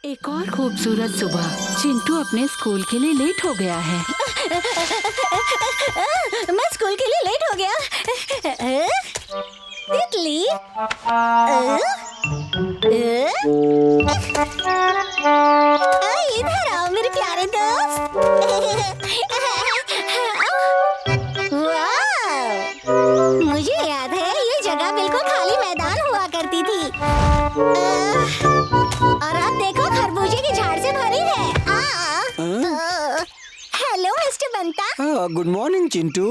एक और खूबसूरत सुबह। चिंटू अपने स्कूल के लिए लेट हो गया है। मैं स्कूल के लिए लेट हो गया। तितली, इधर आओ मेरे प्यारे दोस्त। वाह, मुझे याद है ये जगह बिल्कुल खाली मैदान हुआ करती थी। और अब देखो खरबूजे की झाड़ से भरी है। Hello mister Banta. Good morning Chintu.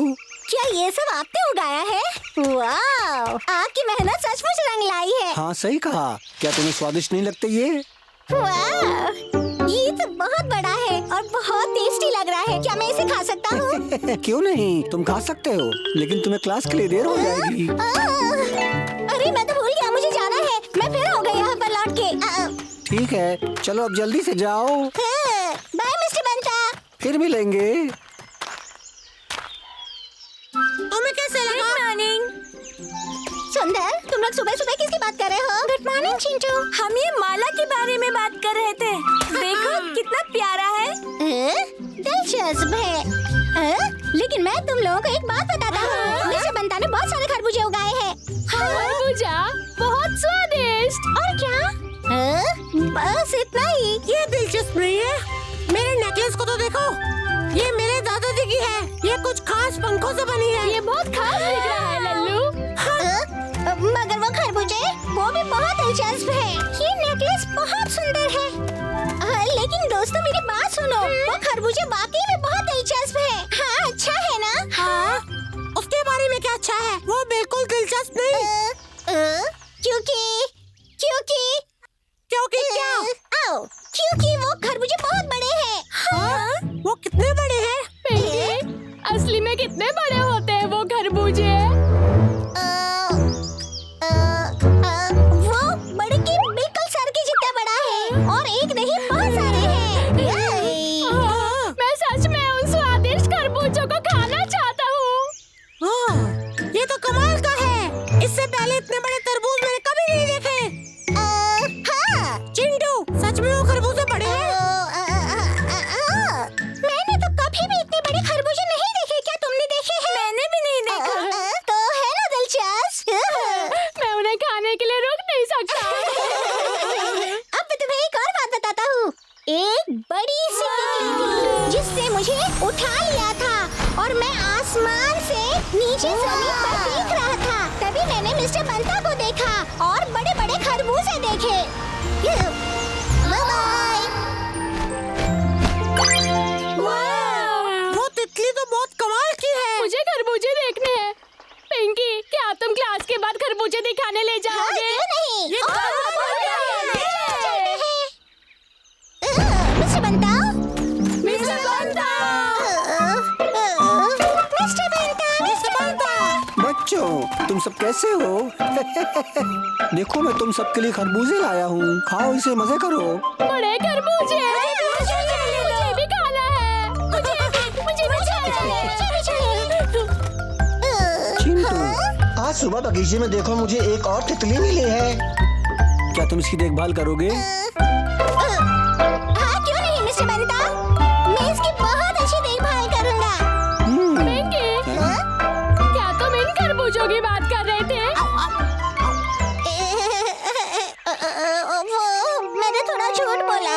क्या ये सब आपने उगाया है? वाह, आपकी मेहनत सचमुच रंग लाई है। हाँ सही कहा। क्या तुम्हें स्वादिष्ट नहीं लगते ये? वाह, ये तो बहुत बड़ा है और बहुत टेस्टी लग रहा है। क्या मैं इसे खा सकता हूँ? क्यों नहीं, तुम खा सकते हो, लेकिन तुम्हें क्लास के लिए देर हो जाएगी। अरे मैं तो भूल गया, मुझे जाना है। मैं फिर आऊंगा यहाँ पर लौट के। ठीक है, चलो अब जल्दी से जाओ। बाय मिस्टर बंता। फिर मिलेंगे। तुम्हें कैसे लगा? Good morning. सुंदर, तुम लोग सुबह सुबह किसकी बात कर रहे हो? Good morning Chintu. हम ये माला के बारे में बात कर रहे थे। देखो कितना प्यारा है। दिलचस्प है। लेकिन मैं तुम लोगों को एक बात बताता हूँ। मिस्टर बंता ने बहुत सारे खरबूजे उगाए हैं। खरबूजा बहुत स्वादिष्ट। और क्या? बस इतना ही। ये दिलचस्प नहीं है। मेरे नेकलेस को तो देखो, ये मेरे दादाजी की है। ये कुछ खास पंखों से बनी है। ये बहुत खास दिख रहा है लल्लू। मगर वो खरबूजे वो भी बहुत दिलचस्प है। ये नेकलेस बहुत सुंदर है। लेकिन दोस्तों मेरी बात सुनो, वो खरबूजे वाकई में बहुत दिलचस्प है। हाँ अच्छा है ना? हाँ, उसके बारे में क्या अच्छा है? वो बिल्कुल दिलचस्प नहीं। क्योंकि क्या? क्योंकि वो खरबूजे बहुत बड़े हैं। हाँ? वो कितने बड़े हैं? असली में कितने बड़े होते हैं वो खरबूजे? वो बड़े की बिल्कुल सर के जितना बड़ा है। और एक नहीं बहुत सारे हैं। मैं सच में उन स्वादिष्ट खरबूजों को खाना चाहता हूँ। ये तो कमाल का है। इससे पहले इतने बड़े तरबूज मैंने कभी नहीं देखे। हाँ। चिंटू, सच में वो खरबूजे बड़े हैं? मैंने तो कभी भी इतने बड़े खरबूजे नहीं देखे। क्या तुमने देखे हैं? मैंने भी नहीं देखा। तो है ना दिलचस्प? मैं उन्हें खाने के लिए रुक नहीं सकता। अब मैं तुम्हें एक और बात बताता हूँ। एक बड़ी सी तितली थी जिसने मुझे उठा लिया था और मैं आसमान से नीचे जमीन पर देख रहा था। तभी मैंने मिस्टर बंता को देखा और बड़े बड़े खरबूजे देखे। वो तितली तो बहुत कमाल की है। मुझे खरबूजे देखने हैं। पिंकी, क्या तुम क्लास के बाद खरबूजे दिखाने ले जाओगे? नहीं। ये तो मिस्टर बंता, मिस्टर बंता! मिस्टर बंता। बच्चों, तुम सब कैसे हो? देखो मैं तुम सबके लिए खरबूजे लाया हूँ। खाओ इसे, मजे करो। बड़े खरबूजे! मुझे भी खाना है। मुझे भी खाना है। चिंटू, आज सुबह बगीचे में देखो मुझे एक और तितली मिली है। क्या तुम इसकी देखभाल करोगे? हाँ क्यों नहीं मिस्टर बंता, मैं इसकी बहुत अच्छी देखभाल करूँगा। पिंकी, क्या तुम इन खरबूजों की बात कर रहे थे? वो मैंने थोड़ा झूठ बोला।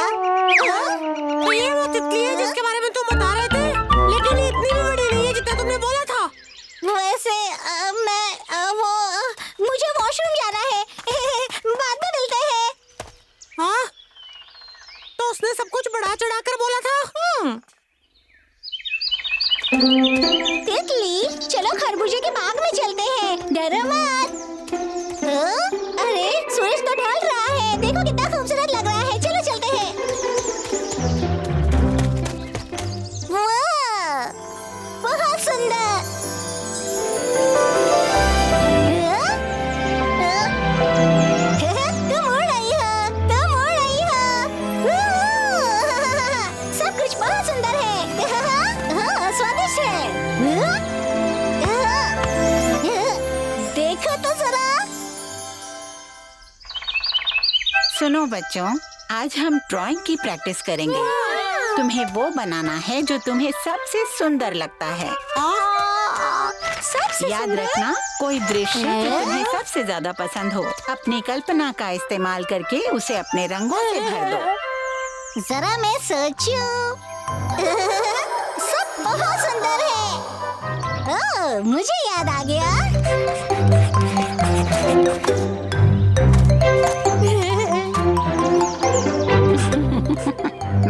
तो ये वो तितली है जिसके बारे में तुम बता रहे थे, लेकिन ये इतनी भी बड़ी नहीं है जितना तुमने बोला था। वैसे मुझे वॉशरूम जाना है। बाद में मिलते हैं। हाँ? तो उसने सब कुछ बढ़ा चढ़ा कर बोला था। तितली, चलो खरबूजे के बाग में चलते हैं। डरो मत। अरे सूरज तो ढल रहा है। देखो कितना खूबसूरत लग रहा है। चलो चलते हैं। वाह, बहुत सुंदर। तुम उड़ रही हो, तुम उड़ रही हो। सब कुछ बहुत सुंदर है। स्वादिष्ट है। देखो तो जरा। सुनो बच्चों, आज हम ड्राइंग की प्रैक्टिस करेंगे। तुम्हें वो बनाना है जो तुम्हें सबसे सुंदर लगता है। सबसे याद सुंदर? रखना, कोई दृश्य जो तुम्हें सबसे ज्यादा पसंद हो, अपनी कल्पना का इस्तेमाल करके उसे अपने रंगों से भर दो। जरा मैं सोचूं। सब बहुत सुंदर है। ओह, मुझे याद आ गया।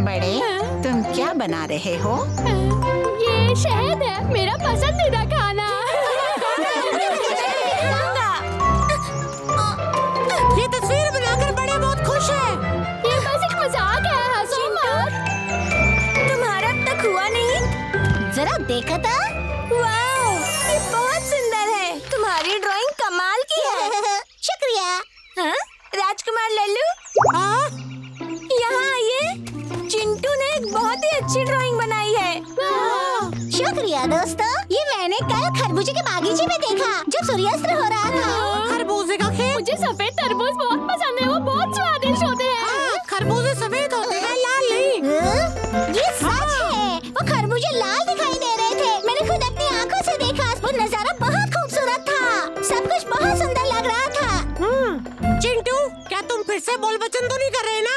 बड़े, तुम क्या बना रहे हो? ये शहद है, मेरा पसंदीदा खाना। ये तस्वीर बनाकर बड़े बहुत खुश है। ये बस एक मजाक है, हंसो मत। तुम्हारा अब तक हुआ नहीं? जरा देखा था। वाओ, ये बहुत सुंदर है। तुम्हारी ड्राइंग कमाल की है। शुक्रिया। हाँ? राजकुमार लल्लू, यहाँ आइए। चिंटू ने एक बहुत ही अच्छी ड्राइंग बनाई है। शुक्रिया दोस्तों। ये मैंने कल खरबूजे के बागीचे में देखा जब सूर्यास्त हो रहा था। खरबूजे का खेत। मुझे सफेद तरबूज बहुत पसंद है, वो बहुत स्वादिष्ट होते हैं। खरबूजे सफेद होते हैं, लाल नहीं। ये सच है। वो खरबूजे लाल दिखाई दे रहे थे। मैंने खुद अपनी आंखों से देखा। वो नजारा बहुत खूबसूरत था। सब कुछ बहुत सुंदर लग रहा था। चिंटू, क्या तुम फिर से बोल वचन तो नहीं कर रहे ना?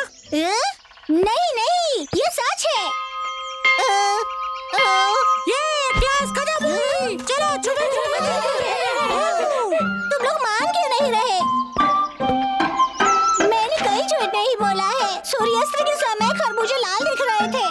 नहीं नहीं, ये सच है। ये क्लास खत्म हो गई। चलो छुपे तुम लोग मान क्यों नहीं रहे? मैंने कोई झूठ नहीं बोला है। सूर्यास्त के समय खरबूजे लाल दिख रहे थे।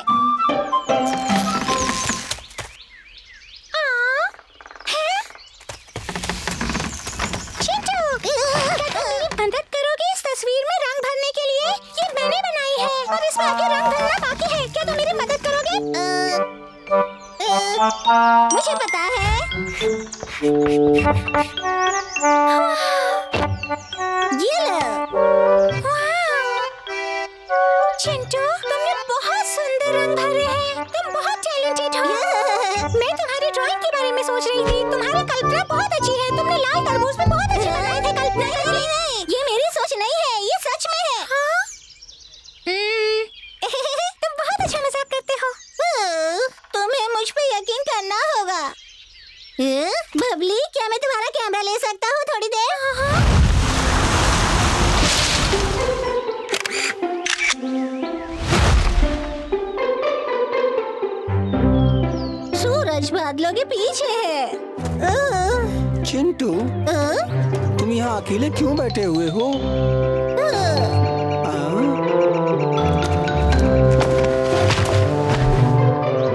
चिंटू, मेरी मदद करोगे इस तस्वीर में रंग भरने के लिए? ये मैंने बनाई है और इसमें आगे रंग भरना बाकी है। क्या तुम मेरी मदद करोगे? मुझे पता है। ये लो। चिंटू, तुमने बहुत सुंदर रंग भरे हैं। तुम बहुत टैलेंटेड हो। मैं तुम्हारी ड्राइंग के बारे में सोच रही थी। तुम्हारी कल्पना बहुत अच्छी है। तुमने लाल तरबूज में बहुत अच्छे बनाए थे। कल्पना नहीं, ये मेरी सोच नहीं है, ये सच में है। तुम बहुत अच्छा मजाक करते हो। तुम्हें मुझ पे यकीन करना होगा। बबली, क्या मैं तुम्हारा कैमरा ले सकता हूँ थोड़ी देर? सूरज बादलों के पीछे है। चिंटू, तुम यहाँ अकेले क्यों बैठे हुए हो?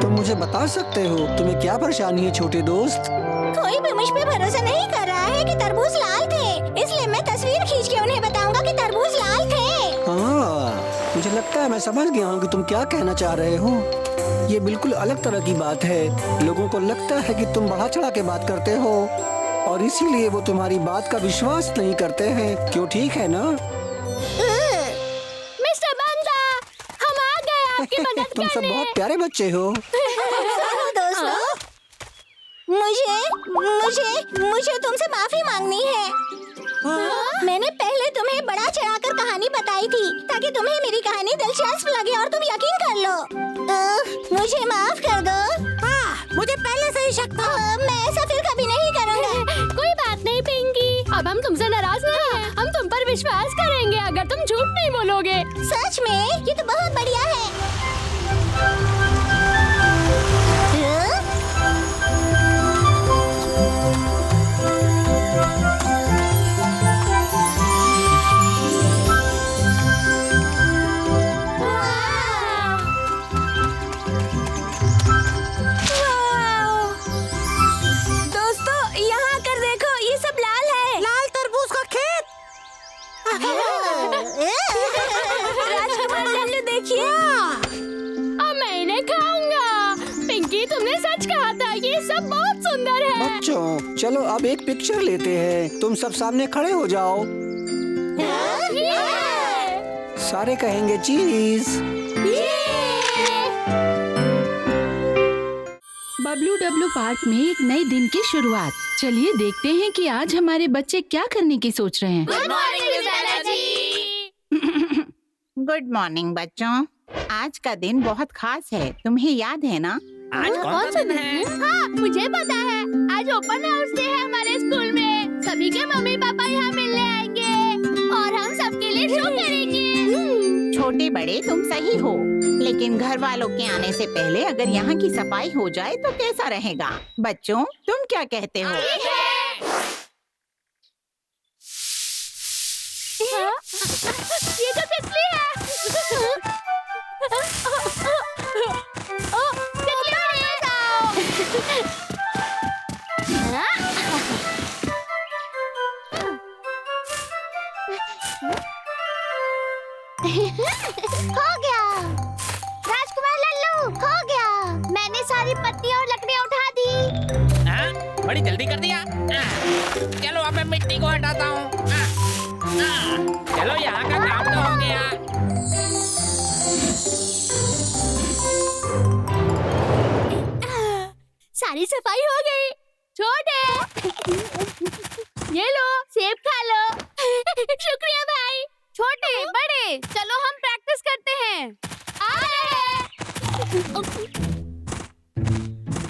तुम मुझे बता सकते हो तुम्हें क्या परेशानी है छोटे दोस्त? कोई भी मुझ पे भरोसा नहीं कर रहा है कि तरबूज लाल थे, इसलिए मैं तस्वीर खींच के उन्हें बताऊंगा कि तरबूज लाल थे। हाँ, मुझे लगता है मैं समझ गया हूँ कि तुम क्या कहना चाह रहे हो। ये बिल्कुल अलग तरह की बात है। लोगों को लगता है कि तुम बढ़ा चढ़ा के बात करते हो और इसीलिए वो तुम्हारी बात का विश्वास नहीं करते हैं। क्यों, ठीक है ना? मिस्टर बंदा, हम आ गए आपकी मदद तुम सब करने। बहुत प्यारे बच्चे हो। दोस्तों, मुझे तुमसे माफी मांगनी है। मैंने पहले तुम्हें बड़ा चढ़ाकर कहानी बताई थी ताकि तुम्हें मेरी कहानी दिलचस्प लगे और तुम यकीन कर लो। मुझे माफ कर दो। मुझे पहले से ही शक था। मैं ऐसा फिर कभी नहीं करूँगा। कोई बात नहीं पिंकी, अब हम तुमसे नाराज नहीं हैं। हम तुम पर विश्वास करेंगे अगर तुम झूठ नहीं बोलोगे। सच में ये तो बहुत बढ़िया है। दोस्तों, यहाँ आकर देखो, ये सब लाल है। लाल तरबूज का खेत। राजकुमार लल्लू, देखिए। अब मैं इन्हें खाऊंगा। पिंकी, तुमने सच कहा था, ये सब बहुत सुंदर है। बच्चों, चलो अब एक पिक्चर लेते हैं। तुम सब सामने खड़े हो जाओ। सारे कहेंगे चीज। बबलू डब्लू पार्क में एक नए दिन की शुरुआत। चलिए देखते हैं कि आज हमारे बच्चे क्या करने की सोच रहे हैं। गुड मॉर्निंग दादाजी। गुड मॉर्निंग बच्चों। आज का दिन बहुत खास है, तुम्हें याद है ना? आज कौन सा दिन है? हाँ, मुझे पता है। आज ओपन हाउस डे है हमारे स्कूल में। सभी के मम्मी पापा यहाँ मिलने आएंगे और हम सबके लिए शो करेंगे। छोटे बड़े तुम सही हो, लेकिन घर वालों के आने से पहले अगर यहाँ की सफाई हो जाए तो कैसा रहेगा? बच्चों, तुम क्या कहते हो? ये तो तितली है। तितली वापस आओ। हो गया राजकुमार लल्लू, हो गया। मैंने सारी पत्तियां और लकड़ियां उठा दी। हाँ? बड़ी जल्दी कर दिया। चलो अब मैं मिट्टी को हटाता हूँ। चलो यहाँ का काम तो हो गया। सारी सफाई हो गई। छोटे, ये लो सेब खा लो। शुक्रिया भाई। छोटे बड़े, चलो हम प्रैक्टिस करते हैं। आ रहे हैं।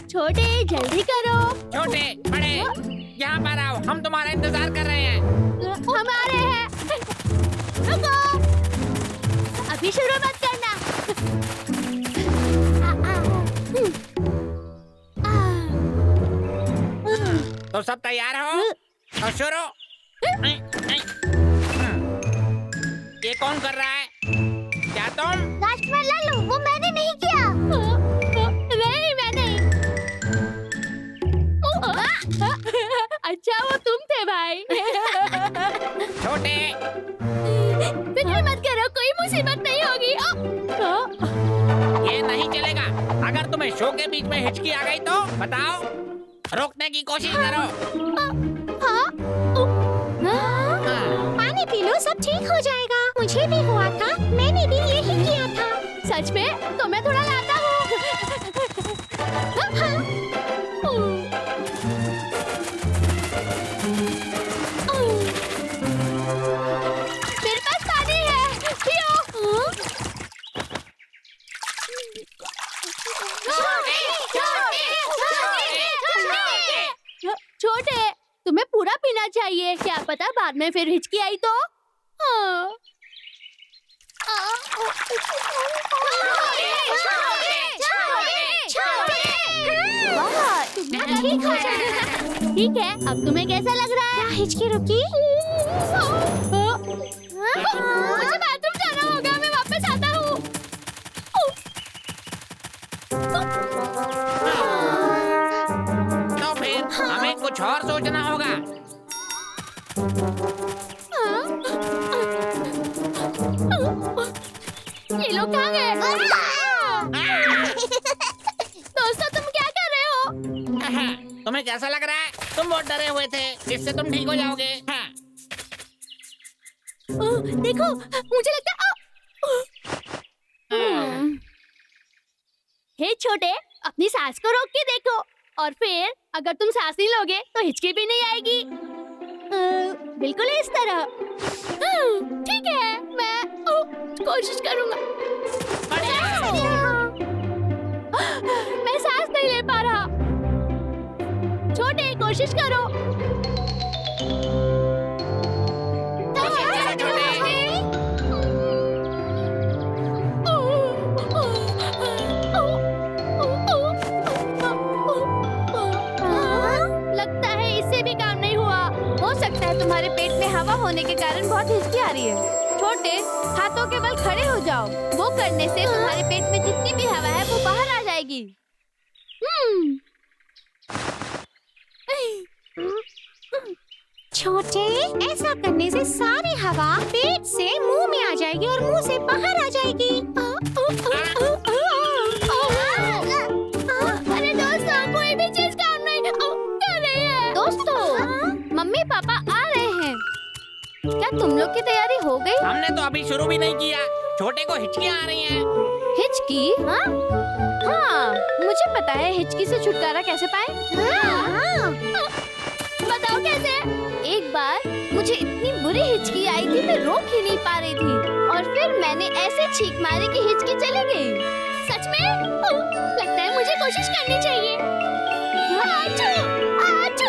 छोटे जल्दी करो। छोटे बड़े यहाँ पर आओ, हम तुम्हारा इंतजार कर रहे हैं। हम आ रहे हैं। रुको, अभी शुरू मत करना। तो सब तैयार हो तो शुरू। ये कौन कर रहा है? क्या तुम? राजकुमार लल्लू, वो मैंने नहीं किया। नहीं मैं नहीं। अच्छा वो तुम थे भाई। छोटे फिक्र मत करो, कोई मुसीबत नहीं होगी। ये नहीं चलेगा। अगर तुम्हें शो के बीच में हिचकी आ गई तो बताओ, रोकने की कोशिश करो। पानी पी लो, सब ठीक हो जाएगा। मुझे भी हुआ था, मैंने भी यही किया था। सच में? तो मैं थोड़ा लाता हूँ। मेरे पास पानी है, पियो। छोटे, तुम्हें पूरा पीना चाहिए। क्या पता बाद में फिर हिचकी आई तो। ठीक है, अब तुम्हें कैसा लग रहा है? हिचकी रुकी। मुझे बाथरूम जाना होगा, मैं वापस आता हूँ। तो फिर हमें कुछ और सोचना होगा। ये लोग कहाँ गए? दोस्तों तुम क्या कर रहे हो? तुम्हें कैसा लग रहा है? तुम बहुत डरे हुए थे, इससे तुम ठीक हो जाओगे। देखो, मुझे लगता है। हे छोटे, अपनी सांस को रोक के देखो, और फिर अगर तुम सांस नहीं लोगे तो हिचकी भी नहीं आएगी। बिल्कुल इस तरह। ठीक है, मैं कोशिश करूंगा। मैं सांस नहीं ले पा रहा। छोटे, कोशिश करो। लगता है इससे भी काम नहीं हुआ। हो सकता है तुम्हारे पेट में हवा होने के कारण बहुत हिचकी आ रही है। छोटे, हाथों के बल खड़े हो जाओ। वो करने से तुम्हारे पेट में जितनी भी हवा है वो बाहर आ जाएगी। छोटे, ऐसा करने से सारी हवा पेट से मुंह में आ जाएगी और मुंह से बाहर आ जाएगी। अरे दोस्तों, कोई भी चीज काम नहीं कर रही है। दोस्तों, मम्मी पापा आ रहे हैं। क्या तुम लोग की तैयारी हो गई? हमने तो अभी शुरू भी नहीं किया। छोटे को हिचकियाँ आ रही हैं। हिचकी? हाँ, मुझे पता है हिचकी से छुटकारा कैसे पाए। बताओ कैसे? एक बार मुझे इतनी बुरी हिचकी आई थी, मैं रोक ही नहीं पा रही थी, और और फिर मैंने ऐसे छींक मारी कि हिचकी चली गई। सच में? लगता है मुझे कोशिश करनी चाहिए। आचू, आचू,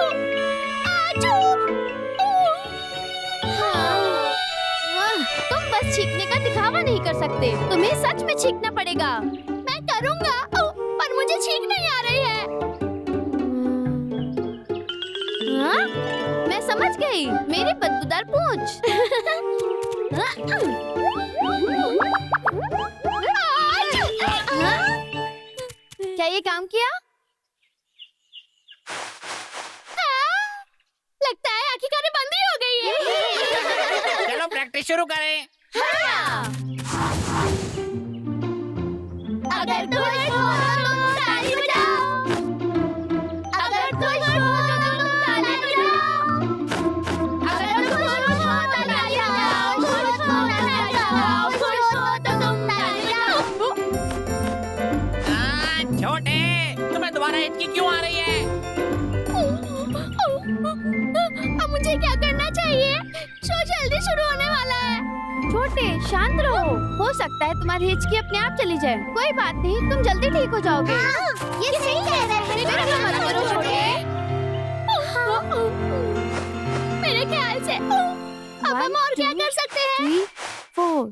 आचू। तुम बस छींकने का दिखावा नहीं कर सकते, तुम्हें सच में छींकना पड़ेगा। मैं करूँगा, पर मुझे छींक नहीं आ रही है। हाँ? मैं समझ गई, मेरी बदबूदार पूंछ। क्या ये काम किया? लगता है आखिरकार बंद ही हो गई है। चलो प्रैक्टिस शुरू करें। अगर खुश हो तो ताली बजाओ। अगर खुश हो तो ताली बजाओ। अगर खुश हो तो ताली बजाओ। खुश हो तो ताली बजाओ। खुश हो तो तुम ताली बजाओ। छोटे, तुम्हें दोबारा हिचकी क्यों आ रही है? अब मुझे क्या करना चाहिए? शो जल्दी शुरू होने वाला है। छोटे, शांत रहो। हो सकता है तुम्हारी हिचकी अपने आप चली जाए। कोई बात नहीं, तुम जल्दी ठीक हो जाओगे। ये सही कह रहे हैं। फिक्र मत करो छोटे। मेरे ख्याल से अब हम और क्या कर सकते हैं? 3, 4।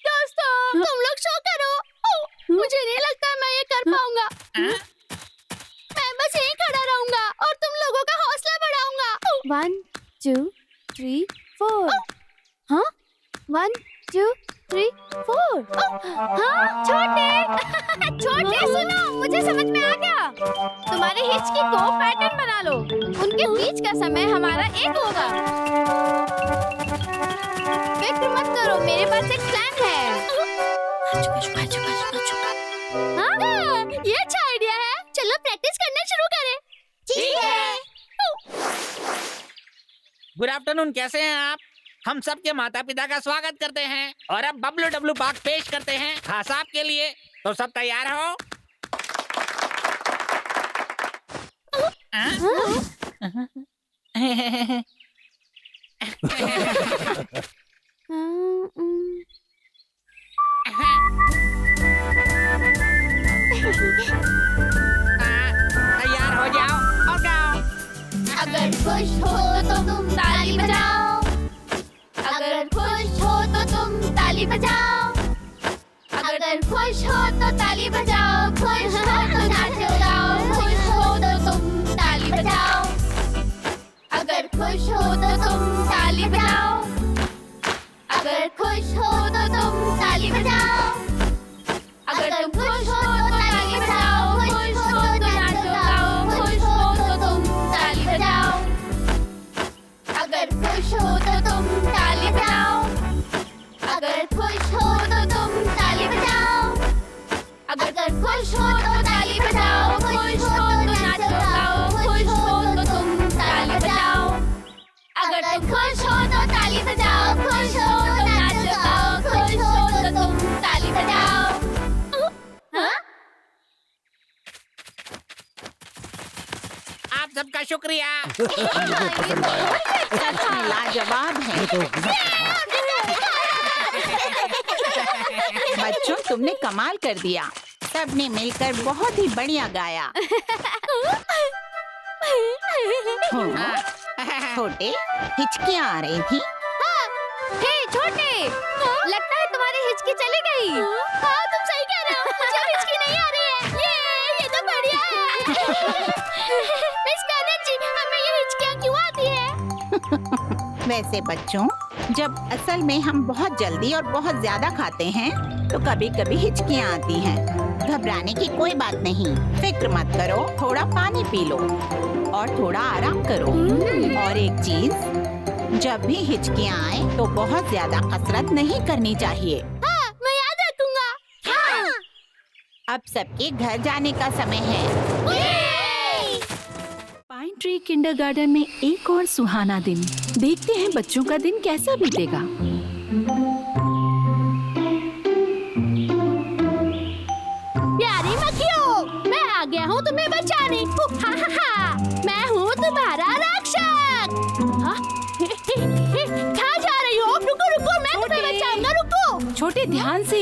दोस्तों, तुम लोग शो करो। मुझे नहीं लगता मैं ये कर पाऊंगा। मैं बस यहीं खड़ा रहूंगा और तुम लोगों का हौसला बढ़ाऊंगा। 1, 2, 3, 4। हाँ? 1, 2, 3, 4। हाँ, छोटे। छोटे सुनो, मुझे समझ में आ गया। तुम्हारे हिचकी को पैटर्न बना लो। उनके बीच का समय हमारा एक होगा। फिक्र मत करो, मेरे पास एक प्लान है। हाँ, ये अच्छा आइडिया है। चलो प्रैक्टिस करना शुरू करें। ठीक है। गुड आफ्टरनून, कैसे हैं आप? हम सबके माता पिता का स्वागत करते हैं और अब बबलू डब्लू पार्क पेश करते हैं खास आपके लिए। तो सब तैयार हो? तैयार हो जाओ और गाओ। अगर खुश हो तो तुम ताली बजाओ। अगर खुश हो तो तुम ताली बजाओ। अगर खुश हो तो ताली बजाओ। खुश हो तो नाचो गाओ। खुश हो तो तुम ताली बजाओ। अगर खुश हो तो तुम ताली बजाओ। अगर खुश हो तो तुम ताली बजाओ। अगर तुम खुश हो तो ताली बजाओ। खुश हो तो नाचो गाओ। खुश हो तो तुम ताली बजाओ। अगर खुश हो तो तुम ताली बजाओ। अगर खुश हो तो तुम ताली बजाओ। अगर खुश हो तो ताली बजाओ। खुश हो तो नाचो गाओ। खुश हो तो तुम ताली बजाओ। अगर तुम खुश हो तो ताली बजाओ। खुश हो तो नाचो गाओ। खुश हो तो तुम ताली बजाओ। हाँ? आप सबका शुक्रिया। सच में लाजवाब है। बच्चों, तुमने कमाल कर दिया। सबने मिलकर बहुत ही बढ़िया गाया। छोटे, हिचकियाँ आ रही थी। हे छोटे, लगता है तुम्हारी हिचकी चली गई। हाँ, तुम सही कह रहे हो। मुझे हिचकी नहीं आ रही है। ये तो बढ़िया है। मिस कनन जी, हमें ये हिचकियाँ क्यों आती है? वैसे बच्चों, जब असल में हम बहुत जल्दी और बहुत ज्यादा खाते हैं तो कभी कभी हिचकियाँ आती हैं। घबराने की कोई बात नहीं, फिक्र मत करो। थोड़ा पानी पी लो और थोड़ा आराम करो। और एक चीज, जब भी हिचकियाँ आए तो बहुत ज्यादा कसरत नहीं करनी चाहिए। हाँ, मैं याद रखूंगा। हाँ। अब सबके घर जाने का समय है। पाइन ट्री किंडरगार्टन में एक और सुहाना दिन। देखते हैं बच्चों का दिन कैसा बीतेगा। प्यारी मक्खियों, मैं आ गया हूँ तुम्हें बचाने। मैं हूँ तुम्हारा रक्षक। हाँ? कहाँ जा रही हो? रुको रुको, मैं तुम्हें छोटे ध्यान से।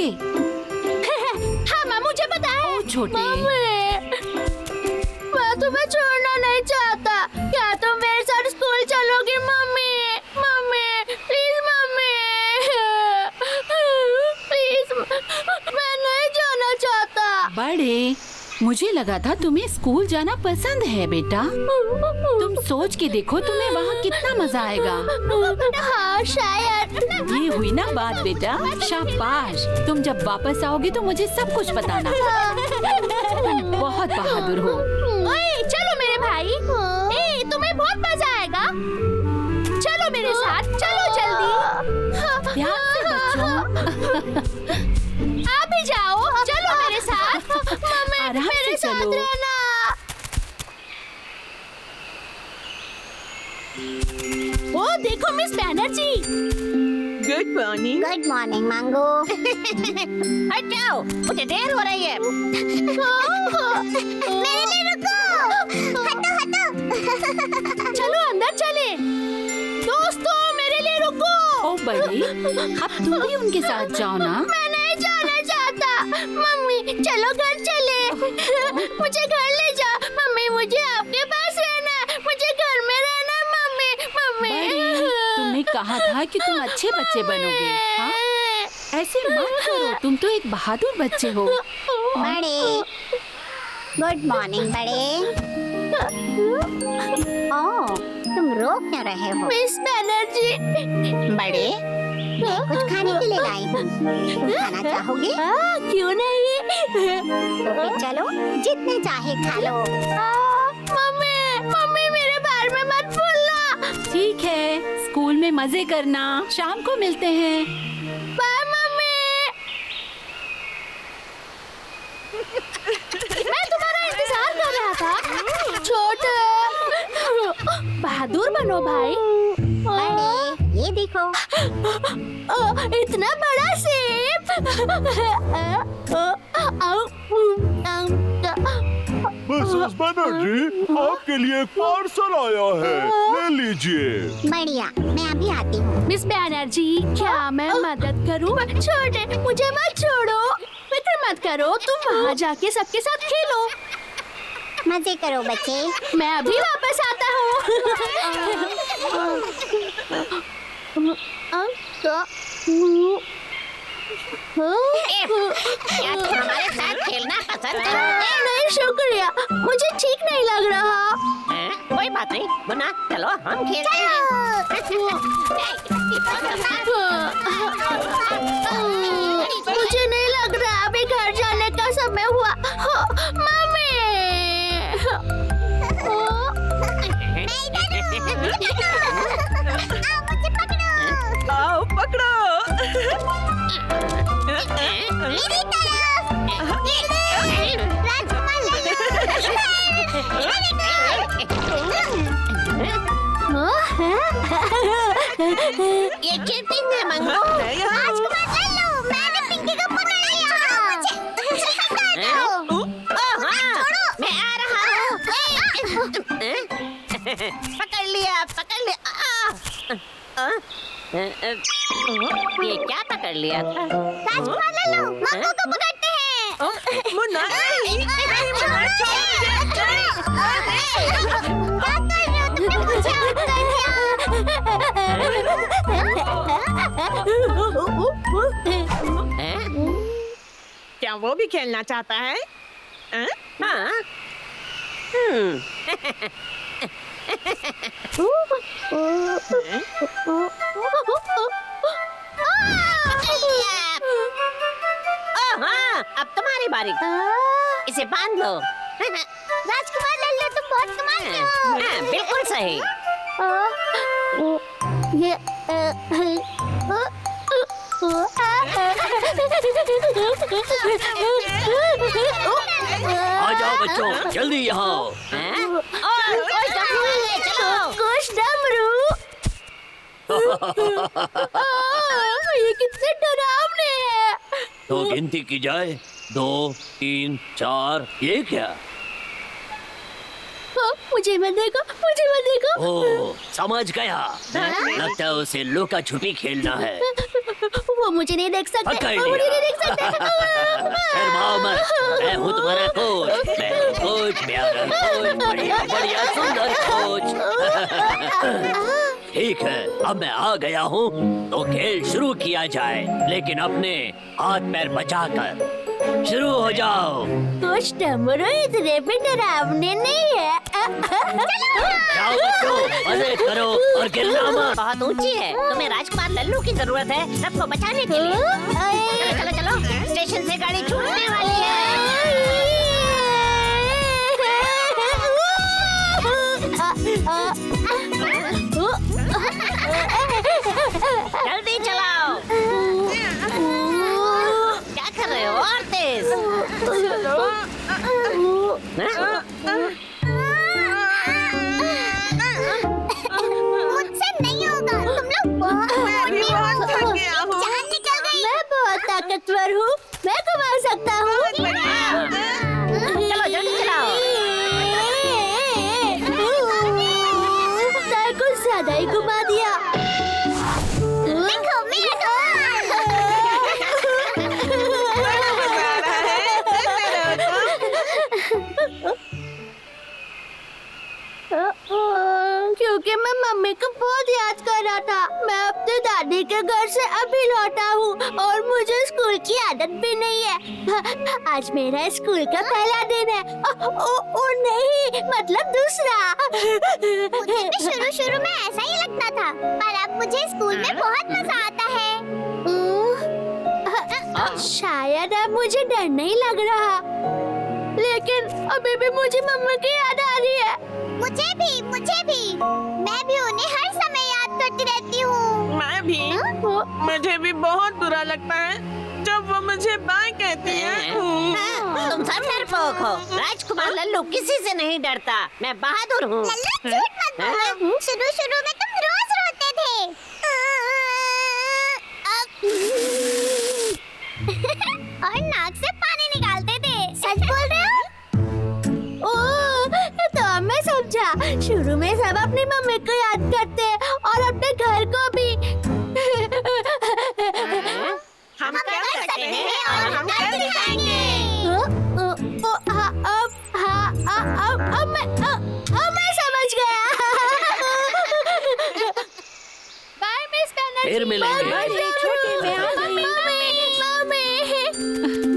हाँ माँ, मुझे पता है। ओ छोटे, मैं तुम्हें छोड़ना नहीं चाहता। क्या तुम मेरे साथ स्कूल चलोगी mummy? Mummy please, mummy please, मैं नहीं जाना चाहता। बड़े, मुझे लगा था तुम्हें स्कूल जाना पसंद है बेटा। तुम सोच के देखो तुम्हें वहाँ कितना मजा आएगा। हाँ शायद। ये हुई ना बात बेटा, शाबाश। तुम जब वापस आओगे तो मुझे सब कुछ बताना। तुम बहुत बहादुर हो। ओए चलो मेरे भाई, ए तुम्हें बहुत मजा आएगा। चलो मेरे साथ, चलो जल्दी। ध्यान से बच्चों। आप भी जाओ, चलो मेरे साथ। मम्मी आराम मेरे से साथ चलो। रहना। ओ देखो miss Banerjee. Good morning. Good morning मांगो। हट जाओ, मुझे देर हो रही है। मेरे लिए रुको। हटो हटो। चलो अंदर चले। दोस्तों मेरे लिए रुको। ओ बड़े, अब तुम भी उनके साथ जाओ ना। मैं नहीं जाना चाहता। मम्मी चलो घर चले। मुझे घर ले जाओ। मम्मी मुझे आपके पास रहना है। मुझे घर में रहना है मम्मी। मम्मी बड़े, तुमने कहा था कि तुम अच्छे बच्चे बनोगे। हाँ? ऐसे मत करो, तुम तो एक बहादुर बच्चे हो। बड़े, गुड मॉर्निंग बड़े। ओ, तुम रो क्यों रहे हो? मिस बैनर्जी। बड़े, मैं कुछ खाने के लिए लाई हूँ। तुम खाना चाहोगे? क्यों नहीं? तो फिर चलो, जितने चाहे खा लो। मम्मी मम्मी मेरे बारे में मत बोलना। ठीक है, स्कूल में मजे करना। शाम को मिलते हैं। बाय मम्मी। मैं तुम्हारा इंतजार कर रहा था। छोटे बहादुर बनो भाई। बड़े, ये देखो। इतना बड़ा सेब। मिसेस बनर्जी, आपके लिए एक पार्सल आया है, ले लीजिए। बढ़िया, मैं अभी आती हूँ। मिस बैनर्जी, क्या मैं मदद करूं? छोटे मुझे मत छोड़ो। फिक्र मत करो, तुम वहाँ जाके सबके साथ खेलो। मजे करो बच्चे। मैं अभी वापस आता हूँ। क्या तुम हमारे साथ खेलना पसंद करोगे? नहीं शुक्रिया, मुझे ठीक नहीं लग रहा। कोई बात नहीं, मुन्ना चलो हम खेलते हैं। मुझे नहीं लग रहा अभी घर जाने का समय हुआ। मम्मी आओ पकड़ो। मेरी तरफ। राजकुमार ये चीटिंग है मंगो। राजकुमार ले लो, मैंने पिंकी को पकड़ लिया। मैं आ रहा हूँ। पकड़ लिया, पकड़ लिया। ये क्या पकड़ लिया था? राजकुमार ले लो, मंगो को पकड़ते हैं। मुन्ना क्या वो भी खेलना चाहता है? हाँ। हाँ, अब तुम्हारी बारी। इसे बांध लो। राजकुमार ले लो, तुम बहुत कमाल के हो। हाँ, बिल्कुल सही। आ जाओ बच्चों, जल्दी यहाँ आओ। कुछ डमरू। ये कितने डरावने हैं। तो गिनती की जाए, 2, 3, 4, ये क्या? मुझे मत देखो, मुझे मत देखो। ओह, समझ गया। लगता है उसे लुका छुपी खेलना है। वो मुझे नहीं देख सकते, पकड़ वो मुझे लिया। नहीं देख सकते। शर्माओ मत, मैं हूँ तुम्हारा कोच। मैं हूँ कोच, प्यारा कोच, बढ़िया बढ़िया सुंदर कोच। ठीक है, अब मैं आ गया हूँ तो खेल शुरू किया जाए, लेकिन अपने हाथ पैर बचाकर शुरू हो जाओ। कुछ डमरू इतने भी डरावने नहीं है। जाओ बच्चों, मजे करो और गिरना मत। बहुत ऊंची है, तुम्हें राजकुमार लल्लू की जरूरत है सबको बचाने के लिए। चलो चलो चलो, स्टेशन से गाड़ी छूटने वाली है। जल्दी चलाओ। क्या कर रहे हो? और तेज। मुझसे नहीं होगा, तुम लोग बहुत मोटे हो। जान निकल गई। मैं बहुत ताकतवर हूँ, मैं घुमा सकता हूँ। चलो जल्दी चलाओ। कुछ ज्यादा ही घुमा दिया। देखो मेरा क्योंकि मैं मम्मी को बहुत याद कर रहा था। मैं अपने दादी के घर से अभी लौटा हूँ और मुझे स्कूल की आदत भी नहीं है। आज मेरा स्कूल का पहला दिन है। ओ नहीं, मतलब दूसरा। मुझे भी शुरू में ऐसा ही लगता था, पर अब मुझे स्कूल में बहुत मजा आता है। शायद अब मुझे डर नहीं लग रहा, लेकिन अभी भी मुझे मम्मा की याद आ रही है। मुझे भी मैं भी उन्हें हर समय याद करती रहती हूँ। मैं भी, मुझे भी बहुत बुरा लगता है जब वो मुझे बाय कहती है। तुम सब डरपोक हो। राजकुमार लल्लू किसी से नहीं डरता। मैं बहादुर हूँ। लल्लू झूठ मत बोलो। शुरू में तुम रोज रोते थे। और नाक से पानी निकालते थे। सच बोल रहे हो? तो अब मैं समझा। शुरू में सब अपनी मम्मी को याद करते हैं और अपने घर को भी। हम कर सकते हैं और हम कर दिखाएंगे। अब मैं समझ गया। Bye miss Banerjee. फिर मिलेंगे।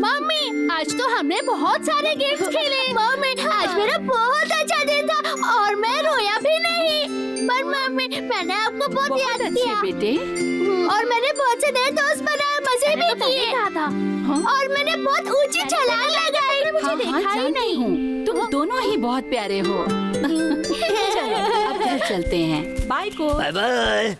मम्मी, आज तो हमने बहुत सारे गेम्स खेले। मम्मी, आज मेरा बहुत अच्छा दिन था और मैं रोया भी नहीं। पर मम्मी, मैंने आपको बहुत याद किया बेटे। और मैंने बहुत से नए दोस्त बनाए, मजे भी किए। और मैंने बहुत ऊंची छलांग लगाई। मुझे देखा ही नहीं। तुम दोनों ही बहुत प्यारे हो। चलो अब घर चलते हैं। बाय को। Bye bye.